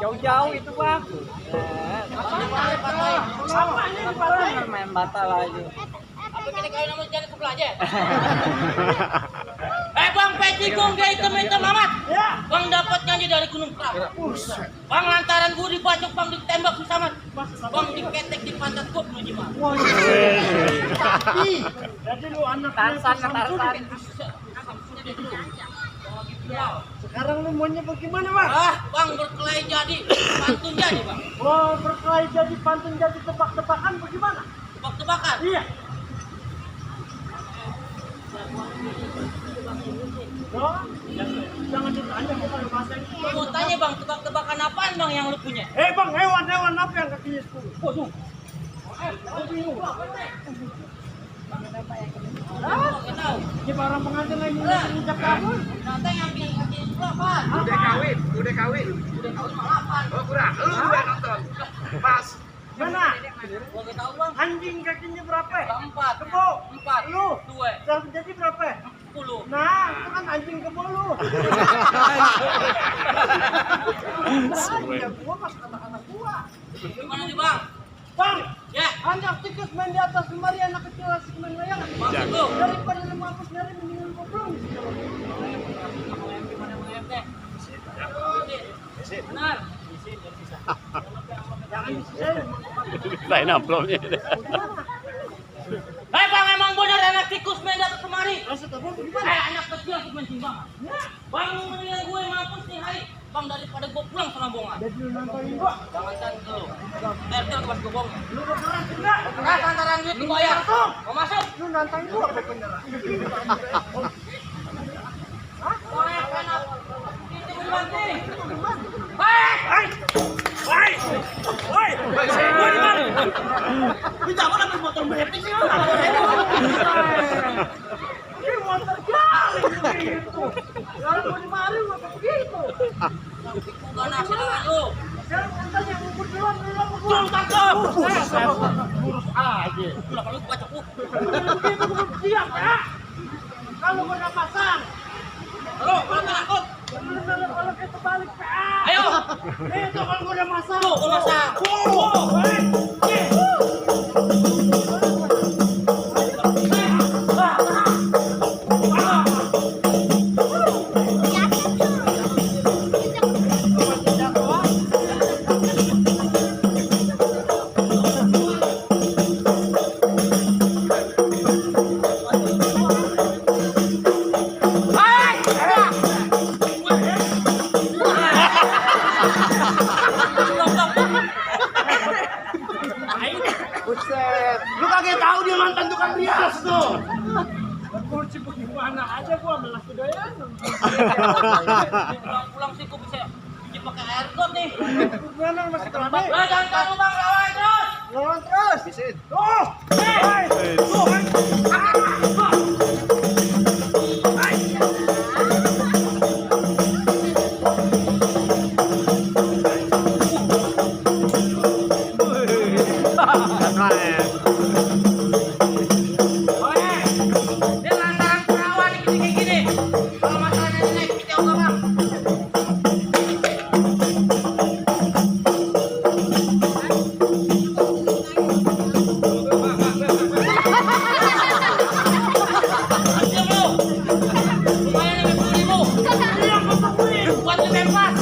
Jauh-jauh itu bang. Main batal aja. Apa kita kawin sama jadi sebelah aja? Bang peci gong dia hitam-hitam amat. Bang dapat nyanyi dari Gunung Perahu. Bang lantaran gua dibacok bang ditembak susah amat. Bang diketek di pantat gua menuju mah. Jadi lu anak Tarsan. Sekarang lu maunya bagaimana bang? Bang berkelahi jadi pantun jadi bang. Oh berkelahi jadi pantun jadi tebak-tebakan bagaimana? Tebak-tebakan. Iya. Oh, jangan ditanya kalau bahasa itu. Mau tanya bang, tebak-tebakan apaan bang yang lu punya? Bang, hewan apa yang kakinya 10? Waduh. Ini barang pengantin lagi ngajak kabur. Ternyata yang kakinya sebelah apaan? Udah kawin. Apaan? Oh kurang, lu udah nonton. Pas. Mana? Gua gak tahu bang. Anjing kakinya berapa? 4. Kebo. 4. Lu. 2. Yang jadi berapa? 10. Nah, itu kan anjing kebo lu. Ya gua pas anak-anak gua. Gimana nih bang? Bang, Ya. anak tikus main di atas lemari, anak kecil asik main layangan. Maksud lu? Daripada lu mampus nyari mendingan gua pulang di sini. Benar. Jangan disini. Lain amplopnya. Bang emang benar anak tikus main di atas kemari. Maksud apa gimana? Anak kecil asik main timbangan. Bang mendingan gue mampus nih hari. Bang daripada gue pulang sama bongan. Jadi lu nontonin gua. Jangan kan lu. Tertel pas gue bohong. Lu beneran enggak? Nah, lantaran duit gue bayar. Mau masuk? Lu nantang gua apa beneran? Hah? Wah, enak. Itu berbanting. Gua di mana? Lu jangan ambil motor metik sih. Ini motor galing begitu. Kalau gua di mari gua begitu. Gak nasi dengan lu. Sekarang katanya yang ngubur duluan lu lama gua. Cung tangkap. Urus aja. Kenapa lu baca ku? Begitu gua siap ya. Kalau gua udah pasang. Halo, kalau takut. Kalau kita balik PA. Ayo. Itu kalau gua udah masang. Tuh, gua masak. Buset, lu kaget tahu dia mantan tukang rias tuh. Kunci bagaimana aja gua malah kedoyan. Pulang sih gua bisa pakai air got nih. Mana masih terlambat? Jangan kamu bang lawan terus. Lawan terus. Bisin. Oh, hai. Tuh, hai. Dia lantaran perawan kayak gini. Kalau masalahnya naik kita oke bang. Diam lu. Lumayan 50.000. Buat lu bebas.